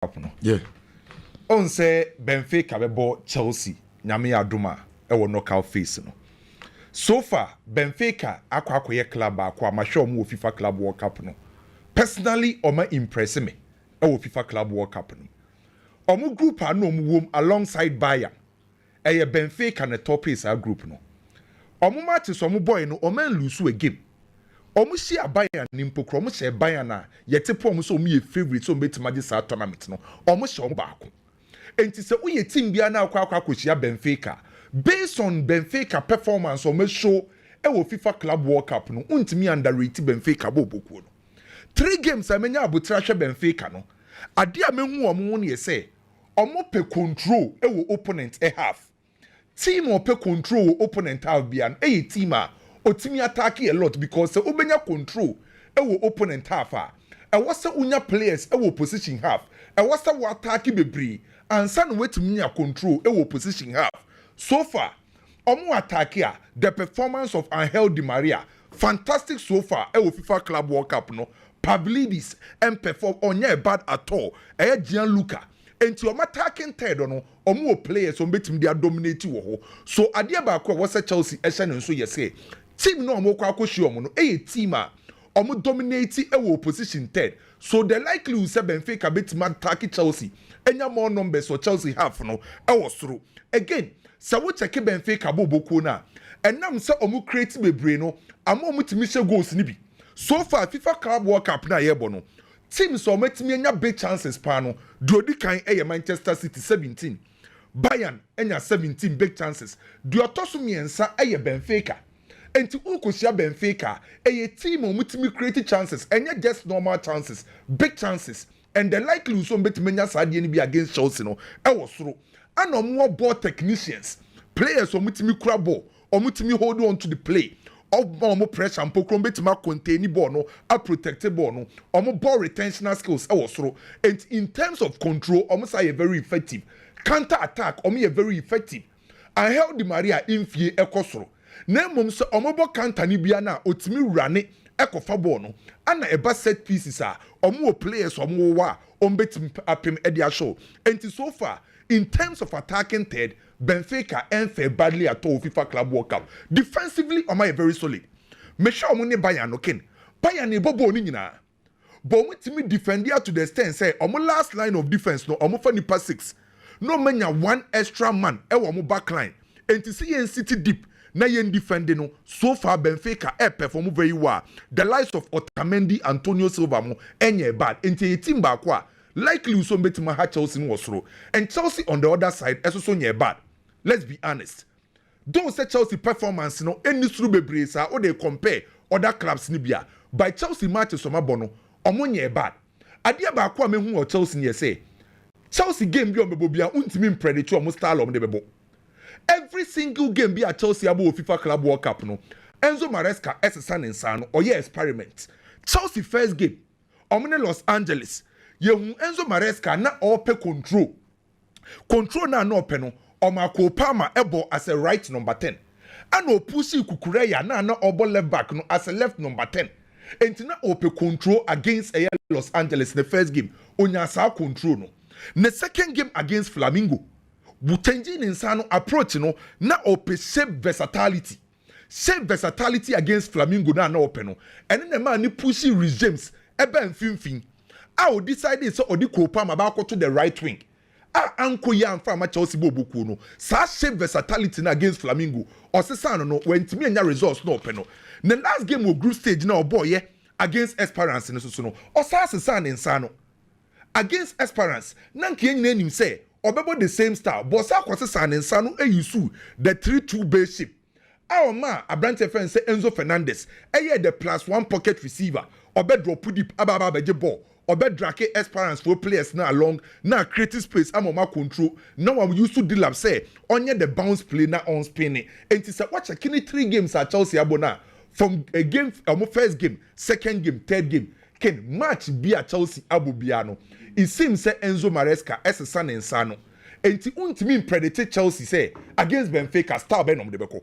no. Yeah. On say Benfica bebo Chelsea nyame adoma e wo knockout phase no. So far Benfica akwakoye club akwa ma hwe omo FIFA Club World Cup no. Personally oma impress me e wo FIFA Club World Cup no. Omo group anu omo wom alongside Bayern. Eye Benfica na top is our group no. Omo matches omo boy no omo lose a game. Omo share Bayern nimpokro omo share Bayern na yete po omo so omo ye favorite so metima je sa tournament no. Omo share omo baako. Enti se uye team bia na akwa kochia Benfica based on Benfica performance omo show e wo FIFA Club World Cup no untimi underrate Benfica boboku no. 3 games amenya abutra hwe Benfica no. Ade a mehu omo ne say omo pe control e wo opponent e half. Team or pe control wo opponent half bia no e team a otimi attack a lot because se obenya control e wo opponent half a e wasa unya players e wo position half e wasa wo attack bebree ansa no wetimi nya control e wo position half. So far omo attack a the performance of Angel Di Maria fantastic so far e wo FIFA Club World Cup no. Pavlidis and perform onye bad at all e Gianluca enti omo attacking third no omo players so betim dia dominate wo ho so ade ba ko was Chelsea e hye nso yese team no omo kwa akohwe omo no team a omo dominate e wo position third so the likely say Benfica betim attack Chelsea enya more numbers so Chelsea half no e wo soro again so we check Benfica boboku na enam say omo create bebre no ama omo timi hye goals ni bi. So far, FIFA Club World Cup na yebo no. Teams so metimi enya big chances pa no. Duodi kan Manchester City 17. Bayern enya 17 big chances. Duotoso miensa Benfica. Enti ukosia Benfica team o metimi create chances. Enya just normal chances, big chances. And the likely so metimi enya sadie ni bi against Chelsea no. Soro. Ano more ball technicians. Players o metimi kura ball. O metimi hold on to the play. Omo pressure and pokron betima contain ball no a protected ball no omo ball retention skills soro and in terms of control omo say very effective counter attack omo very effective Angel Di Maria infie ekosoro na mom so omo ball counter ni bia na otimi rane ekofa ball no ana eba set pieces a omo players omo wa ombetim apem edia show and so far in terms of attacking third, Benfica ain't fair badly at all FIFA Club World Cup. Defensively, am I very solid? Me sure money Bayern okay. Bayern ni bobo ni nyina. But when to me defend here to the extent say, omo last line of defense no, omo for nipa 6. No menya one extra man, e omo back line. And to see yen city deep, na yen defending no. So far Benfica perform very well. The likes of Otamendi, Antonio Silva mo enye bad. And to team back kwa. Likely so betima ha Chelsea was through. And Chelsea on the other side also near bad. Let's be honest. Don't say Chelsea performance no any through bebresa or they compare other clubs nibia. By Chelsea matches on bono omo near bad. Adia ba kwa mehu o Chelsea near say. Chelsea game bi on bebobia untimi predator almost style on the bebo. Every single game be at Chelsea abo FIFA Club World Cup no. Enzo Maresca SSN insano or yeah experiment. Chelsea first game. Omine Los Angeles. Yehu Enzo Maresca na ope control. Control na ope no. Omako Palmer ebo as a right number 10. Ano pushi Kukureya na obo left back no as a left number 10. Enti na ope control against Los Angeles the first game. Onya sa control no. The second game against Flamingo. Butenji insano approach no na ope shape versatility. Shape versatility against Flamingo na ope no. And then the man ni pushi regimes ebe mfimfin. I will decide so odi Kopama back to the right wing. Anko ya mfa Chelsea bobuku no. Sa shape versatility na against Flamingo. Or se sa no when timi anya results no open no. The last game of group stage na boy against Esperance no no. Or sa se sa no. Against Esperance, nanki yenye nim say obebo the same style. But sa kwase sa no yusu the 3-2 base shape. Our man Abrante friend say Enzo Fernandez. The +1 pocket receiver. Obe drop deep ababa beje ball. Obe drake Esperance for players now along now creative space amoma control now I'm used to deal up say onye the bounce play now on spinning and it's watch a kini 3 games at Chelsea abona from a game first game second game third game can match be at Chelsea abubiano it seems say Enzo Maresca as a son and sano and it won't mean predate Chelsea say against Benfica star ben on the beko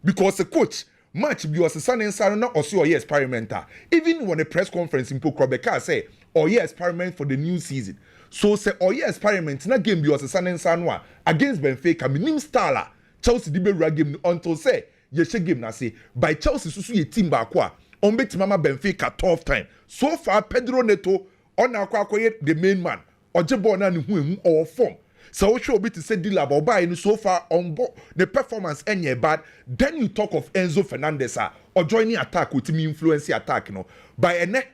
because the coach match be was a son and sano now also a experimenter even when a press conference in Pokobeka say or yeah experiment for the new season. So say oye experiment na game bi osesa ne nsa no a against Benfica minim style Chelsea di be wura game until say ye she game na say by Chelsea susu ye team ba ko a on betima ma Benfica tough time. So far Pedro Neto on akwa the main man oje ball na ne hu ehu or form. So we show bit to say deal about buying so far on board the performance any bad. Then you talk of Enzo Fernandez or joining attack with me influence attack by a neck.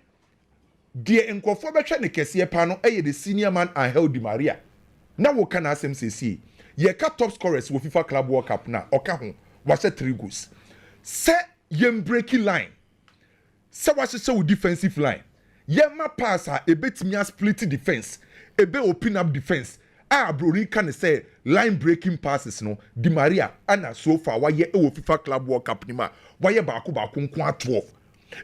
Dear Enkofo betcha ne kese pa the senior man Angel Di Maria. Now what can ask him say ye ka top scorers with FIFA Club World Cup na oka ho was 3 goals. Say yem breaking line. Say what say defensive line. Yema pass a betimi split defense. Ebe open up defense. Brody can say line breaking passes no Di Maria and so far why ye FIFA Club World Cup ni ma why ye ba 12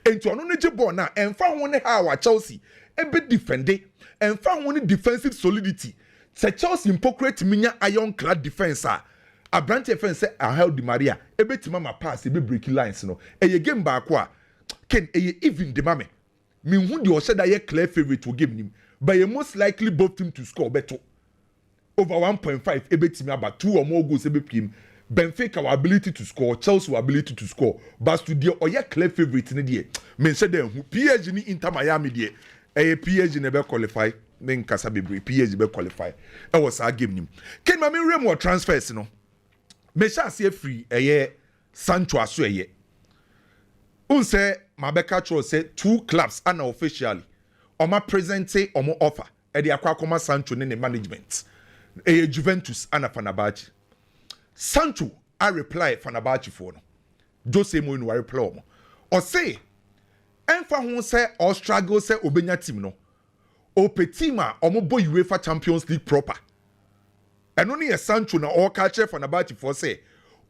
enti ono ne jebo na emfa ho ne ha wa Chelsea ebe defende emfa ho ne defensive solidity se Chelsea hypocrite minya ironclad defense abrante defense say Angel Di Maria ebe tima ma pass ebe break lines no eye game ba ko a ken eye even de mame me hu de o said ye clear favorite will game nim but you most likely both team to score better over 1.5 ebe tima about 2 or more goals ebe pim Benfica our ability to score, Chelsea our ability to score. But to the oye clear favorite in the men say them PSG ni Inter Miami die. PSG never qualify. Men kasa bebre PSG be qualify. That was our game nim. Ken ma me more transfers no. Me sha see free Sancho aso Unse Mabeka Cho say 2 clubs ana officially. Oma presente omo offer. E de akwa koma Sancho ne management. Juventus ana Fenerbahce. Sancho I reply Fenerbahce for no. Jose Mourinho reply mo. O say enfa ho say or struggle say obenya team no. O petima omo boy UEFA Champions League proper. Eno ne Sancho na o ka che Fenerbahce for say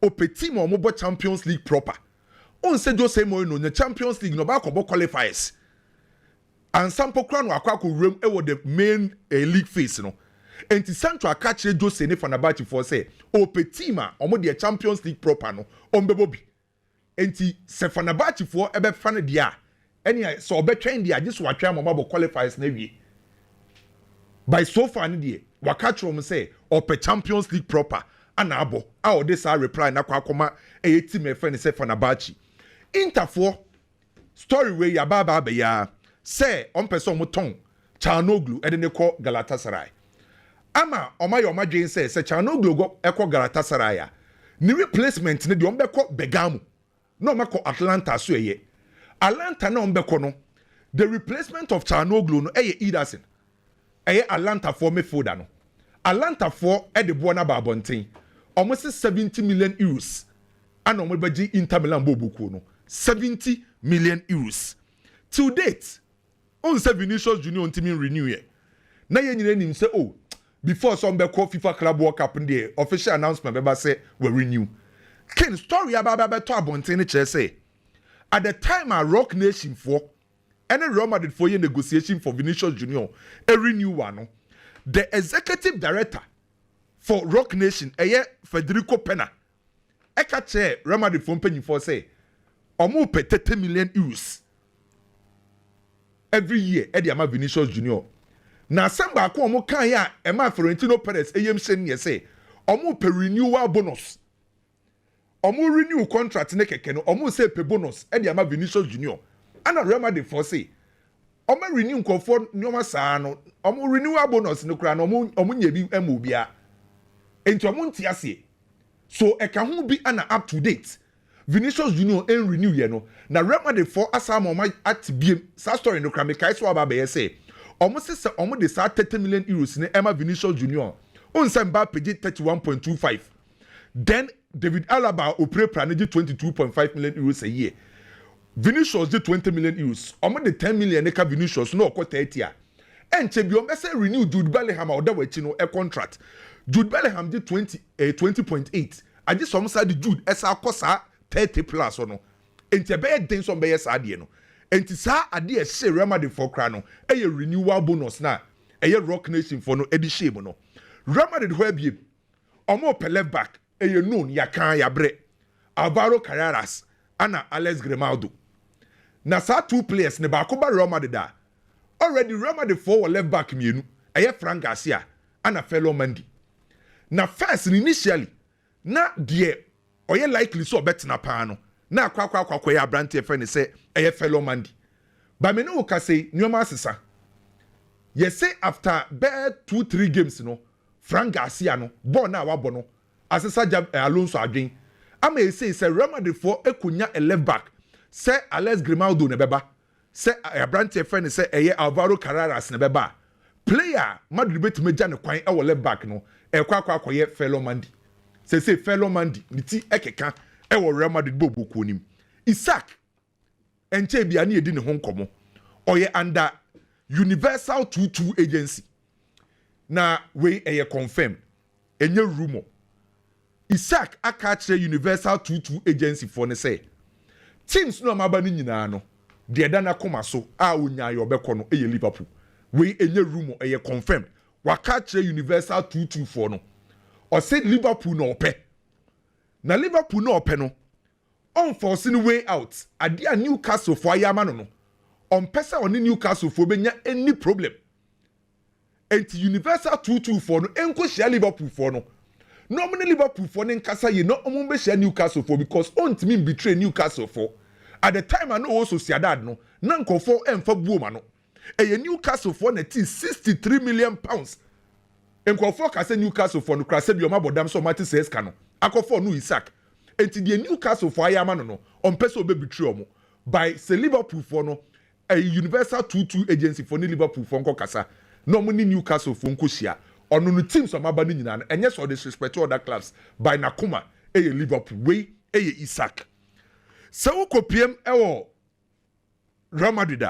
o petima omo bo Champions League proper. On say Jose Mourinho na Champions League no ba ko bo qualifiers. And sampo kra no akwa ko rem e wo the main league phase no. Enti Sancho akache Jose ne Fenerbahce for say o petima omo de Champions League proper no ombebo bi enti se Fenerbahce for ebe fa ne dia eni so obetwen dia just watwa mama qualifiers na wie by so far ne die wakacho mo say o pe Champions League proper ana abo a o de sa reply na kwa akoma e team e fa ne se Fenerbahce Inter for story we ya baba be ya say on person mo ton Çalhanoğlu e de ne ko Galatasaray ama omayo omadwen say se Çalhanoğlu go ekọ Galatasaray a ni replacement ne de ombekọ Bergamo no omekọ Atlanta so eye Atlanta na ombekọ no the replacement of Çalhanoğlu no eye Ederson eye Atlanta for midfielder no Atlanta for e de bo na ba abonten almost 70 million euros ana omobeji Inter Milan bobuku no 70 million euros to date on say Vinicius Junior ntimi renew ye na ye nyina nim say oh before some be call FIFA Club World Cup in the official announcement be say we renew. Ken story about to abonten che say at the time a Rock Nation for any Real Madrid for your negotiation for Vinicius Junior a renew one the executive director for Rock Nation Federico Pena eka che Real Madrid for penny for say omo pe 30 million euros every year e dey ama Vinicius Junior. Na samba ko omo kan ya e ma Florentino Perez eyem sen ye say omo pe renewal bonus omo renew contract ne keke no omo say pe bonus e dey ama Vinicius Junior ana Real Madrid for say omo renew nkofo nyoma saa no omo renewal bonus no kra no omo nya bi emu bia enti omo ntia ase so e ka ho bi ana up to date Vinicius Junior en renew ye no na Real Madrid for asama omo at biem sa story no kra me kai so aba be ye say almost say almost the 30 million euros in Emma Vinicius Junior. On Samba paid 31.25. Then David Alaba opere planage 22.5 million euros a year. Vinicius did 20 million euros. Almost the 10 million eka Vinicius no ko 30 a. And Chebio say renew Jude Bellingham or that way a contract. Jude Bellingham did 20.8. I just almost said the Jude esa kosa 30 plus or no. And Chebia den some be sadie no. Enti sa ade e se Real Madrid for kra no e ye renewal bonus na e ye Rock Nation for no edi shame no Real Madrid ho abie omo pe left back e ye known ya kan ya bre Alvaro Carreras ana Alex Grimaldo na sa 2 players ne ba ko ba Real Madrid da already Real Madrid for left back mienu Frank Garcia and a fellow Mandy. Na first initially na dear oye likely so bet na pano na kwa ya brante friend say fellow Mandy. But me no ka say nyoma asesa. Yes say after 2-3 games no Frank Garcia no ball na wa bono asesa jab Alonso adwen. Ama say Real Madrid for ekunya a left back. Say Alex Grimaldo ne beba. Say brante friend say Alvaro Carreras ne beba. Player Madrid bet meja ne kwan e left back no kwa ye fellow Mandy. Say fellow Mandy ni ti ekeka e Real Madrid bobo ko nim. Isaac enche bia na edi ne ho nkomo. Oye under Universal 22 agency. Na we confirm enye rumor. Isaac akache Universal 22 agency for ne say teams no amaba ni nyina no de dana koma so a onya ye obekọ no Liverpool. We enye rumor confirmed. Wakache Universal 224 no. Or said Liverpool no ope. Na Liverpool no ope no. Unforeseen way out. Adia Newcastle for ayama no. On pesa on Newcastle for benya any problem. Enti Universal 224 no enko share Liverpool for no. Normally Liverpool for nkasa ye no omumbe share Newcastle for because on to mean betray Newcastle for. At the time I know also Siadad no. Nanko for emfa buoma no. A Newcastle for na 63 million pounds. Enko ka say Newcastle for no krase bi o mabodam so mati says kano. Akofo no Isaac. Enti the Newcastle for ayama no on person be betray omo. By say Liverpool for no a Universal 22 agency for ni Liverpool for nko kasa. No money Newcastle for nko shia. Ono no teams so maba ni nyina and yes all disrespect to other clubs by Nakuma Liverpool way Isaac. So ko PM ewo Real Madrid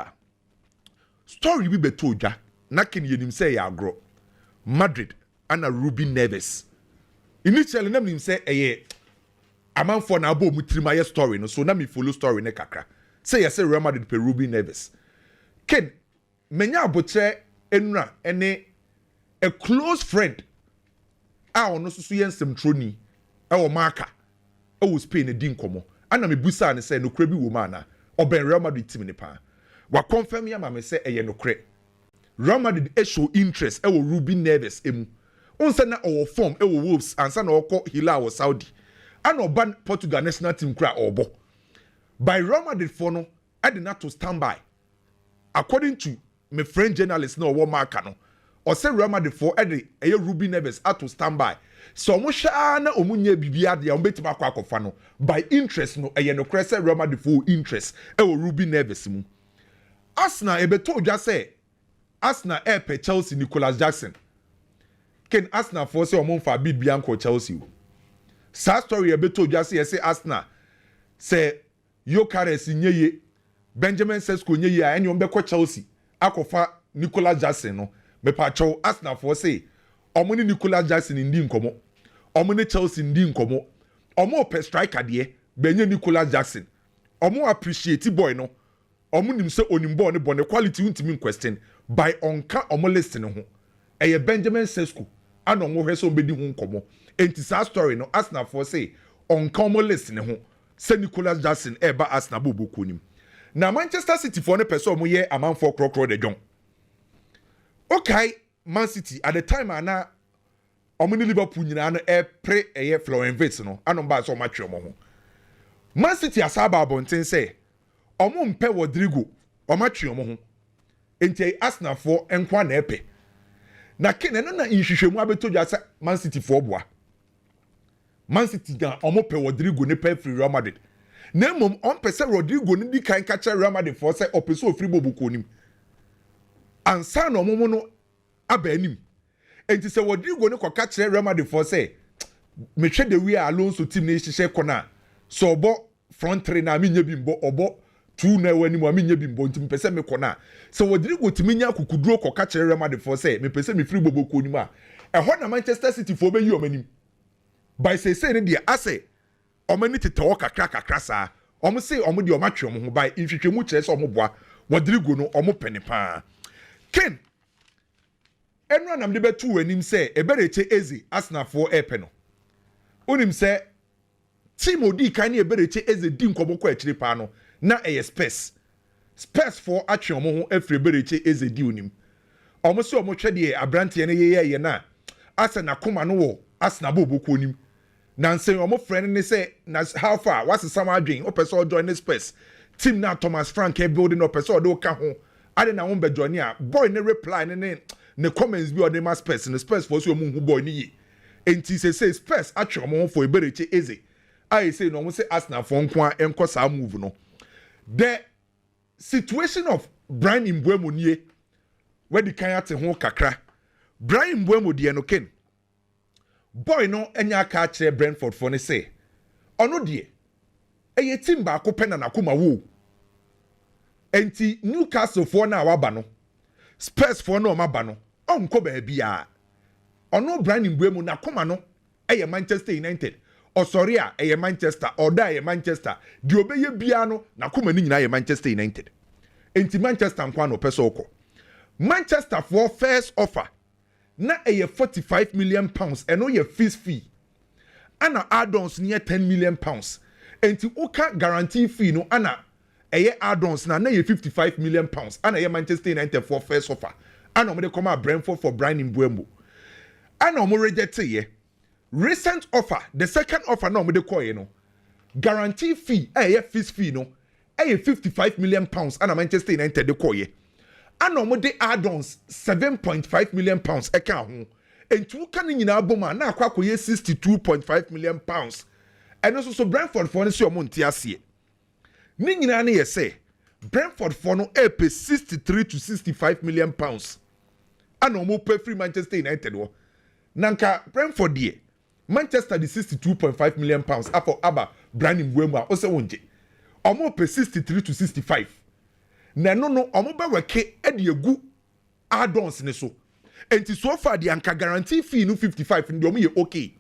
story bi beto ja na ken yenim say ya agro Madrid ana Ruby Neves initially na nim say amanfo na abo mutrima ye story no so na me follow story ne kakra say yes Real Madrid pe Ruby Neves ken menya abotre enura ene a close friend ono so yensem troni e Marca e Spain e din komo ana me busa ne say no kra bi wo ma na oben Real Madrid team ne pa wa confirm ya ma me say eye no kra Real Madrid e show interest e Ruby Neves emu onse na o form e Wolves ansa na okọ Hilal Saudi ana oban Portugal national team kra obo by Real Madrid for no I did not to stand by according to my friend journalist no wo Marca no or say Real Madrid for Ruby Neves at to stand by. So musha na omunye bibia de ombetima akwa no by interest no no crese Real Madrid for interest Ruby Neves mu. Arsenal ebeto dwa say Arsenal pe Chelsea Nicolas Jackson. Ken Arsenal for say omonfa bid bianco Chelsea. Sa story ebeto dwa say Arsenal say Yokeres nyeye Benjamin Sesko nyeye a ombekọ Chelsea akofa Nicolas Jackson no. Me pacho Arsenal for say omuni Nicolas Jackson ndi nkomo omuni Chelsea ndi nkomo omo pe striker de benye Nicolas Jackson omo appreciate boy no omo nim se onimbo ne bone quality untimi question by onka omo list ne ho eye Benjamin Sesko ana omo hwe so bedi ho nkomo enti sa story no Arsenal for say onka omo list ne ho se Nicolas Jackson eba Arsenal bobo konim na Manchester City for ne person omo ye amanfo krokro de jon. Okay, Man City at the time ana omuni Liverpool nyina no pre Florian Wirtz no anomba so match omo ho. Man City asaba abonten say omo mpe Rodrigo omatwe omo ho. Enti Arsenal for enkwa na epe. Na kene no na nhwehwemu abetodwa sa Man City for boa. Man City ga omo pe Rodrigo ne pe free Real Madrid. Na mom on pe se Rodrigo ne di kan catch Real Madrid for say opeso free bobo konim. Ansa no momo no abanim enti se Rodrigo ne koka kire Real Madrid for say me hwe de wi Alonso team ne hihye kona so obo front three na me nya bimbo obo two na wani mo me nya bimbo ntim pese me kona se Rodrigo timi nya kukuduro koka kire Real Madrid for say me pese me free bobo ko nim a ho na Manchester City for be yi omanim by say ne de ase omani tete wo kakra sa omo say omo de omatwe omo ho by nhwehwemu kire se omo boa Rodrigo no omo pene pa Ken enra nam de betu anim say ebereche eze Arsenal for epe no onim say team odi kan ne ebereche eze di nkoboko akire pa no na Spurs for atwe omo ho afre ebereche eze di onim almost so much the abranti and ye na asa na kuma no wo asa na bobo konim na nse omo friend ne say na how far what's the summer dream o person join this space team na Thomas Frank e building up person do ka ho ade na won be join a boy ne reply ne comments bi o de ma space ne space for so mu hu boy ni yi enti say space atwe omo for ebereche eze I say no say Arsenal for nko enko sa move no the situation of Brian Mbeumo nie where the kan ate ho kakra Brian Mbeumo de no ken boy no enya ka kire Brentford for ne say ono de eye team ba ko pena na kuma wo enti Newcastle for na waba no Spurs for no ma ba no onko ba bia ono Brian Mbeumo na kuma no eye Manchester United sorry a Manchester or die Manchester di obeye bia no na kuma ni nyina Manchester United enti Manchester nkwa no pese okọ Manchester for first offer na 45 million pounds eno ye fees fee ana add-ons near 10 million pounds enti uka guarantee fee no ana add-ons na 55 million pounds ana Manchester United for first offer ana omo de come a Brentford for Brian Mbeumo ana omo reject ye recent offer the second offer na omo de call no guarantee fee fees fee no 55 million pounds ana Manchester United de call ye ana omo de add-ons 7.5 million pounds eka ho entu ka ni nyina aboma na akwa koye 62.5 million pounds eno so Brentford for no si omo ntia ase ni nyina na ye say Brentford for no pay 63 to 65 million pounds ana omo pay free Manchester United wo nanka Brentford die Manchester the 62.5 million pounds after aba Brian Mbeumo a ose wonje omo pay 63 to 65 na no omo ba weke e de egu add-ons ne so enti so far the anka guarantee fee no 55 ndi omo ye okay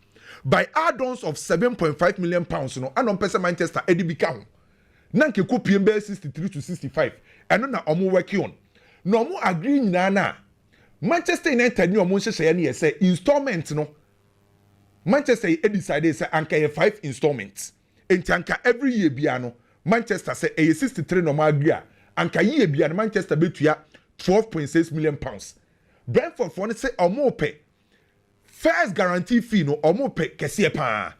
by add-ons of 7.5 million pounds no anon pese Manchester edi bika ho na nke kopie mbe 63 to 65 eno na omo working on na omo agree nyina na Manchester United ni omo nhyehyɛ ne ye say installment no Manchester decided say anka ye 5 installments enti anka every year bia no Manchester say 63 normal agree anka year bia no Manchester betua 12.6 million pounds Brentford for say omo pay first guarantee fee no omo pay kese pa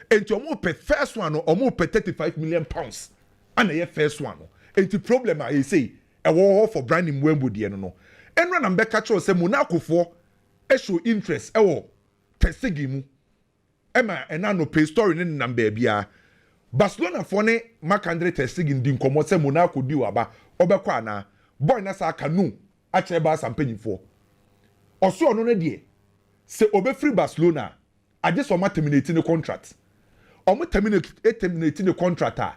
enti omo pay first one no omo pay 35 million pounds ana ye first one no enti problem I say e wo for Brian Mbeumo de no enra na mbeka cho say Monaco for e show interest e wo tesigi mu ema ena no pay story ne number bia Barcelona for ne Marc-André ter Stegen di nkomo say Monaco di waba obekwa na boy na sa aka no a kire ba sampanyim for oso ono ne de se obefree Barcelona aje so ma terminate ne contract omo terminate ne contract a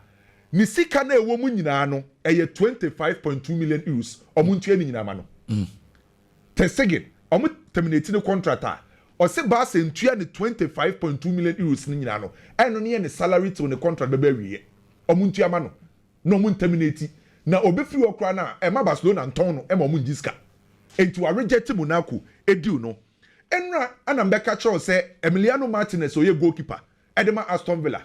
ni sika na ewo mu nyina no eye 25.2 million euros omo ntua ni nyina ma no ter Stegen omo terminate ne contract a ose Barca ntua ne 25.2 million euros ni nyina no eno ne ne salary to ne contract be wiye omo ntua ma no no omo terminate na obefree okra na e ma Barcelona nton no e ma omo njiska enti wa reject Monaco ediu no enra anambeka cho say Emiliano Martinez oye goalkeeper edema Aston Villa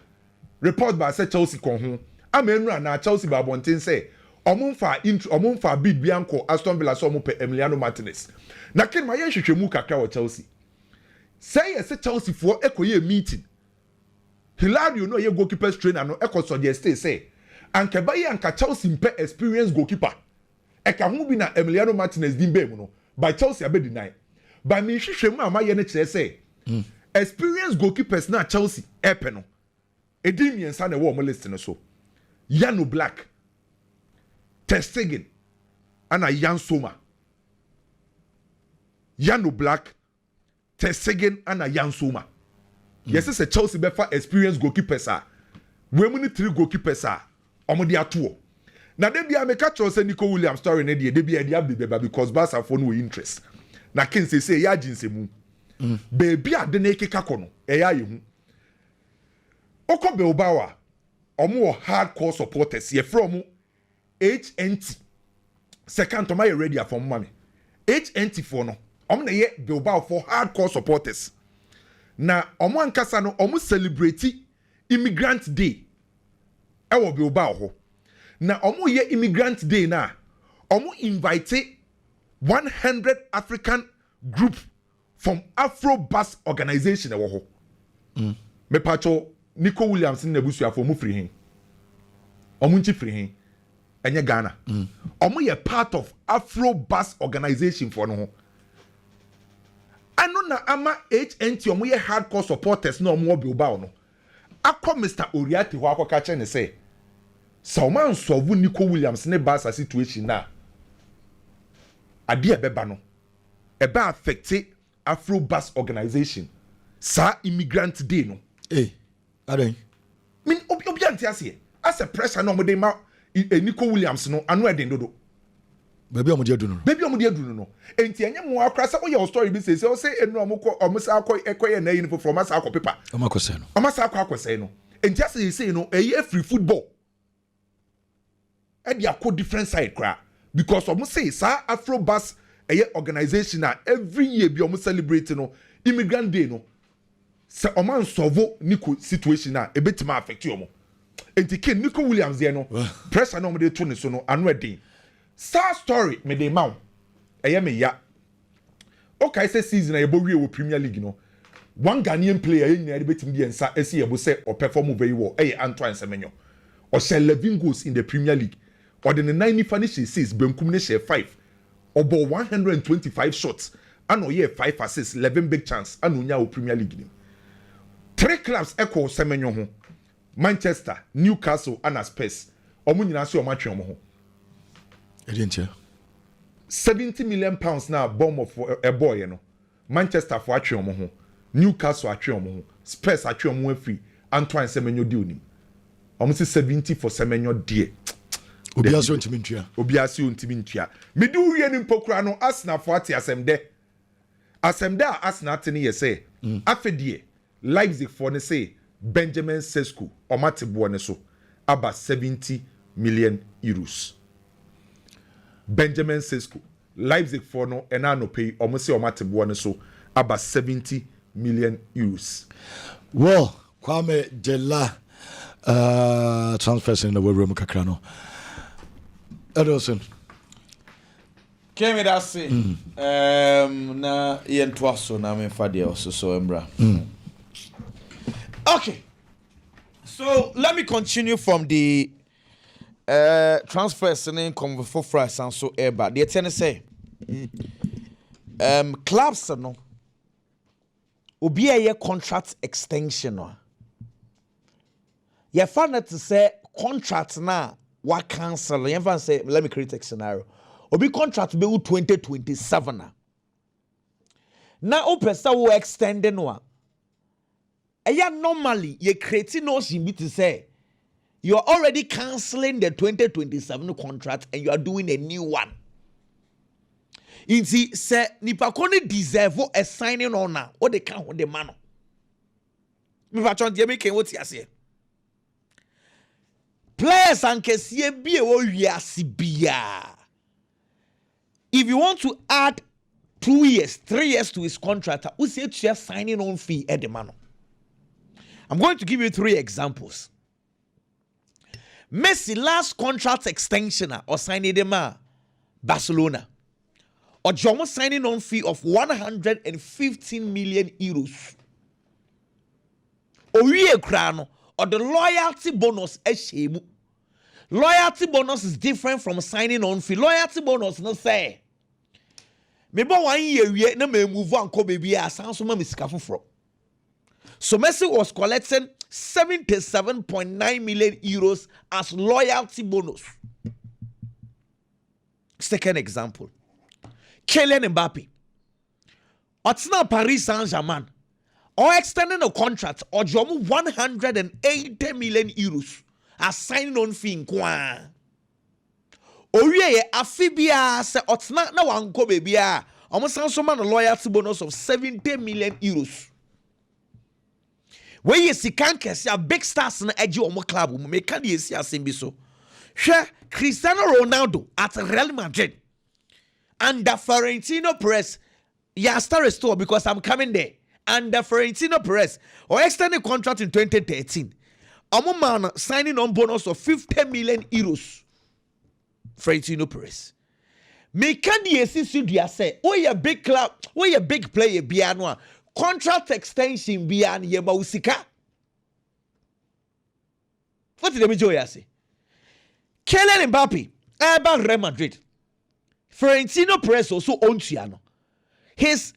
report by say Chelsea kon ho ama enra na Chelsea ba bonten say omumfa bid bianco Aston Villa so mo pe Emiliano Martinez na ken ma ye hwehwemu kakra wo Chelsea say yes Chelsea for ekoye meeting Hilario no ye goalkeeper trainer no suggest say anka baye anka Chelsea mpe experienced goalkeeper eka hu bi na Emiliano Martinez din be mu no by Chelsea abe deny by me hwehwemu ama ye ne kire say experienced goalkeepers na Chelsea epe no edin miensa na wo mo list no so Yano Black ter Stegen ana Jan Soma Yano Black ter Stegen ana Jan Soma yes say Chelsea be for experienced goalkeepers a we mu ni 3 goalkeepers a omo de ato na de bia me catch say Nico Williams story na de bia de abebe because Barca for no interest na ken say ya ginsemu baby ade na ekeka kono e ya yehu Oko Bilbao omo hardcore supporters ye from HNT second to my ready for mommy HNT for no omo na ye Bilbao for hardcore supporters na omo ankasa no omo celebrate immigrant day e wo Bilbao ho na omo ye immigrant day na omo invite 100 African group from Afro Bus organization ewo ho. Me pacho Nico Williams in nebusu afo mu free hin. Omunchi free hin. Enye Ghana. Omu ye part of Afro Bus organization for no ho. Ano na ama HNT omu ye hardcore supporters na omu obi oba no. Akọ Mr. Oriati ho akọ ka ne say Salman solve Nico Williams ne Barca situation na ade ebeba no eba affect Afro Bus organization sa immigrant day no adan min obi antiase as a pressure no mo dey ma Nico Williams no anu eden dodo baby omo dey adu no enti enye mo akra sa wo story bi say o say enu omo sa ekoye na yin from asa akọ paper omo akose no omo sa akọ no enti ase say no free football e dey akọ different side kra because omo say sa Afro Bus organization na every year bi omo celebrate no immigrant day no se oman solve Nico situation na ebetima affect omo enti ken Nico Williams there no pressure no omo dey to ne so no anu eden star story me dey maw me ya okay say season e bo wie wo Premier League no one Ghanaian player yen na betim di ensa esi yebo say o perform very well Antoine Semenyo o share 11 goals in the Premier League or the 90 finish 6 benkum ne share 5 about 125 shots and o 5 assists 11 big chance and onya o Premier League ni 3 clubs echo Semenyo ho Manchester, Newcastle and Spurs omo nyina so o matwe omo ho 70 million pounds now Bournemouth for a boy you know Manchester for atwe omo ho Newcastle atwe omo ho Spurs atwe omo free Antoine Semenyo deal nim omo say 70 for Semenyo dear Obiasi ontimi ntua me di wie ni mpokura no Arsenal for ati asemde Arsenal tene ye say afedie Leipzig for ne say Benjamin Sesko omatebo ne so about 70 million euros Benjamin Sesko Leipzig for no enano pay omo say omatebo ne so about 70 million euros. Well, Kwame Jela transfers in the room kakra no. Edison. Came it as na yen twaso na me fade so embra. Okay. So let me continue from the transfers and come for France and so eba. The ten say clubs no obi a contract extension no. You find that to say contract na what cancel you ever say let me create a scenario obi contract be 2027 na o pesa wo extend no normally you create no me to say you are already cancelling the 2027 contract and you are doing a new one inti say nipa ko ne deserve a signing on now what they can hold the man me pa chon dey make what you say players and kesie bi e wo wiase bia if you want to add 2 years 3 years to his contract who say to signing on fee at the man. I'm going to give you 3 examples. Messi last contract extension or signing them Barcelona or Jomo signing on fee of 115 million euros owie krano or the loyalty bonus eshemu. Loyalty bonus is different from signing on fee. Loyalty bonus no say. Maybe 1 year we na me move on ko baby asan so ma misika foforo. So Messi was collecting 77.9 million euros as loyalty bonus. Second example. Kylian Mbappe. It's not Paris Saint-Germain. Or extending a contract or jomu 180 million euros as signing on fee in kwa. Oye afibia se otna na wanko baby a almost so man a loyalty bonus of 70 million euros. Where you see can a big stars na edge omo club me can you see asembi so. Hwe Cristiano Ronaldo at Real Madrid under Florentino Perez. Yeah, start restore because I'm coming there. Under Florentino Perez or extended contract in 2013. Omo man signing on bonus of 50 million euros. Florentino Perez. me can the studio say, oh, you big club, oh, you big player, Biano, contract extension, Bian, Yeba Usika. What did the major say? Kylian Mbappe, about Real Madrid. Florentino Perez also owns Tiano. His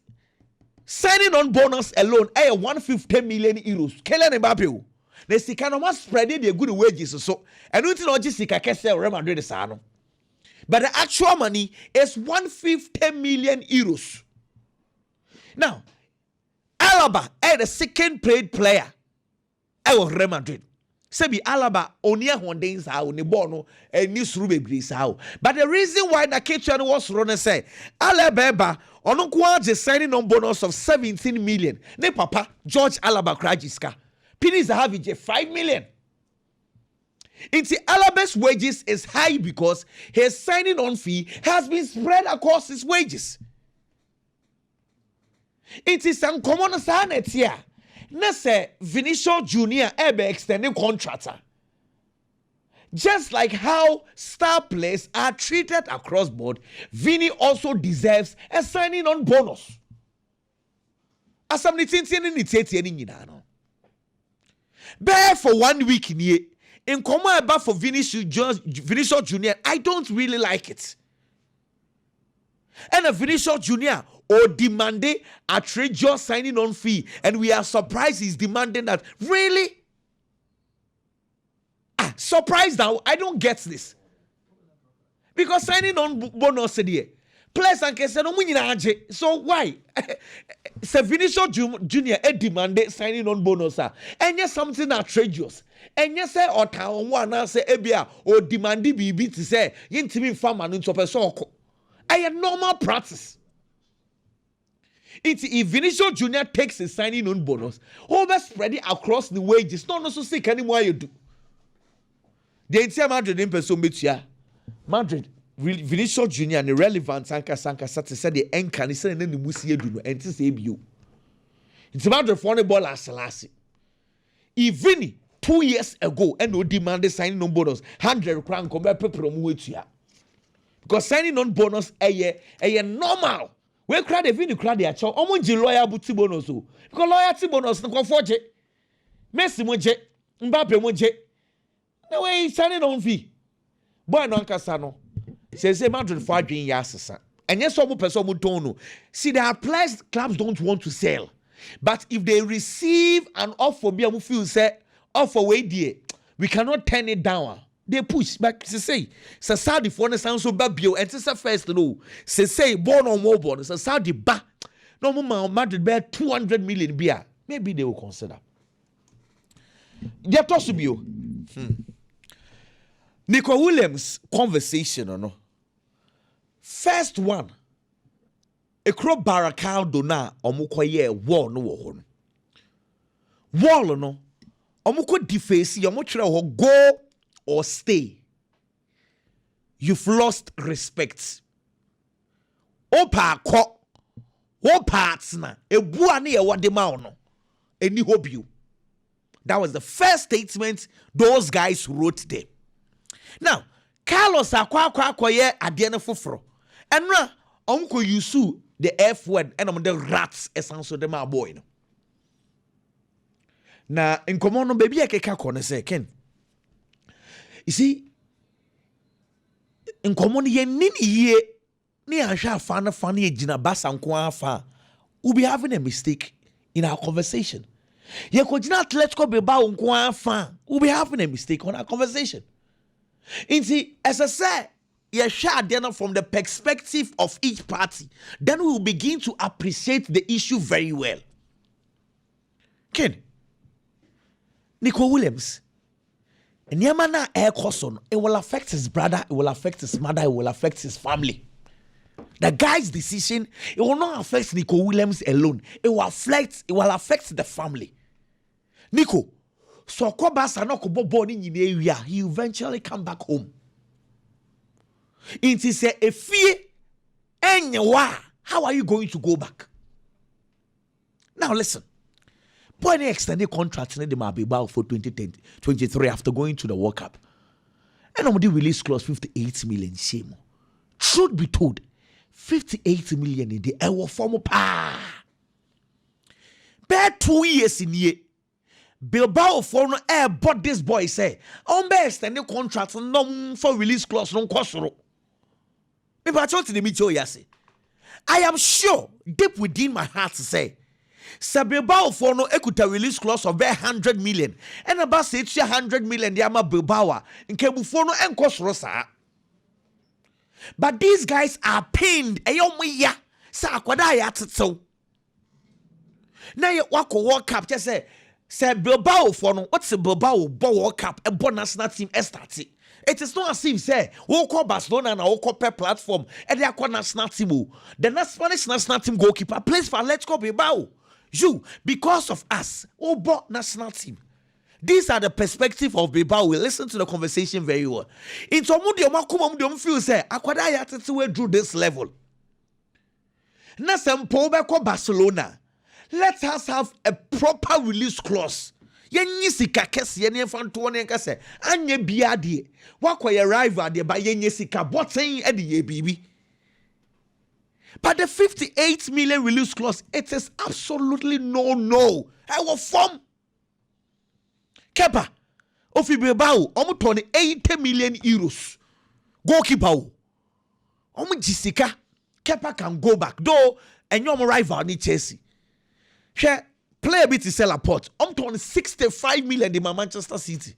signing on bonus alone, 150 million euros. Kylian Mbappe. The Sika no must spread the good wages so. And we don't just Sika can sell Real Madrid the but the actual money is 150 million euros. Now, Alaba is the second paid player of Real Madrid. Sebi Alaba onia hondens how ne bono and new srube how. But the reason why the kitchen was running say Alaba ono kwa just signing on bonus of 17 million. Ne papa George Alaba Krajiska. Pinis have 5 million. Into Alaba's wages is high because his signing on fee has been spread across his wages. It is uncommon sanet here. Nese Vinicius Junior ebe extending contractor. Just like how star players are treated across board, Vini also deserves a signing on bonus. Asamni tintieni ni tetieni nyina no. Bear for 1 week in here. In common about for Vinicius Junior, I don't really like it. And a Vinicius Junior or demanding a treasure signing on fee, and we are surprised he's demanding that. Really? Surprised now? I don't get this. Because signing on bonus here. Players and Kesano, so why? Se Vinicius Junior demanded signing on bonus, and yes, something that treasures. And yes, or town one say Ebia or demanding BB to say, Yintimi farmer into a soko. I am normal practice. It's if Vinicius Junior takes a signing on bonus, over spread it across the wages. Not so sick anymore you do. The entire Madrid in person Madrid. Vinicius Junior and the relevant Sanka said the encan is saying the Musia do and to save you. It's about the funny ball as Selassie. If Vinny 2 years ago and no demanded signing on bonus, 100 crown come back promote. Because signing on bonus a normal. We cry the Vinny cry the actual omunji lawyer buti bonus. Because loyalty bonus no forge. Messi moje, Mbappe moje. No way signing on fee. Boy no ankasa Say Madrid for doing yasasa. And yes, some person would don't know. See, there are players clubs don't want to sell. But if they receive an offer, be able to say offer way dear, we cannot turn it down. They push back to say, Saudi for the sound so babio, and it's a first no. Say born on mobile, it's a Saudi ba. No more Madrid bear 200 million beer. Maybe they will consider. They're tossed to you. Nico Williams conversation or no. First one, a crop Barca dona omukoye wall no wo wall no omuko deface omuchre go or stay. You've lost respect. Opa ko parts na ebua na ye wode ma no any hope you. That was the first statement those guys wrote there. Now, Carlos akwa adiene foforo. Enra onko yusu the F word and the rats esanso de my boy no. Na inkomo no baby akeka ko ne say Ken. You see, inkomo no ye nini ye ni ahwa afa na ejina basa nko afa. We'll be having a mistake in our conversation. Ye ko jina Atletico Bilbao nko afa. We'll be having a mistake on our conversation. See, as I said, you share dinner from the perspective of each party. Then we will begin to appreciate the issue very well. Ken, Nico Williams, and Yamana Air Coson, it will affect his brother, it will affect his mother, it will affect his family. The guy's decision, it will not affect Nico Williams alone. It will affect the family. Nico. So he eventually come back home. It is a fear. How are you going to go back? Now listen. Boy, they extended contract in the Mabibao for 2023 after going to the World Cup. And I'm release clause 58 million. Shame. truth be told, 58 million in the ewo form pa. Bear 2 years in ye. Bilbao for no air bought this boy say on best and the contract no for release clause no kosoro. Maybe I told to the mecho yasi. I am sure deep within my heart to say Bilbao for no equity release clause of 100 million and about say 100 million the ama Bilbao in Kebu for no and kosoro sa. But these guys are pained ayomiya sa akwada ya tso. Na ye wako World Cup just say Bilbao for no what's a Bilbao World Cup a national team estati. It is not as if say we call Barcelona and we call per platform and they are national team. The Spanish national team goalkeeper plays for Let's Go Bilbao. You because of us, we bought national team. These are the perspective of Bilbao. We listen to the conversation very well. In some feel say akwada ya tete we drew this level. Na sempo be ko Barcelona. Let us have a proper release clause. Yenyi sika kese ye ne fanto ne nka se anye bia de wakoye rival de ba yenyi sika boten e de ye bibi. But the 58 million release clause, it is absolutely no. I will form Kepa Ofi Bilbao omo turn 80 million euros. Goalkeeper omo jisika Kepa can go back though and your rival ni Chelsea. Share player bit is sell a pot. I'm turning 65 million in my Manchester City.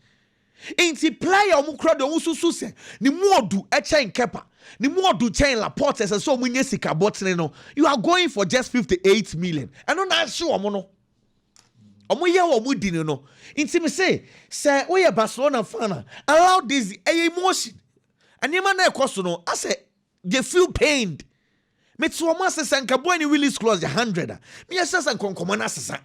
Ain't he player crowd the se ni more do a chain Kepa. Ni more do chain la pot as so many sika bottle. You are going for just 58 million. And I'm not sure mono. Omo ye wo mudi no. Inti me say we a Barcelona fan. Allow this emotion. And you man na ekoso no. I say they feel pained. Me to almost say nka boy ni release clause 100. Me asasa nkonkomo na asasa.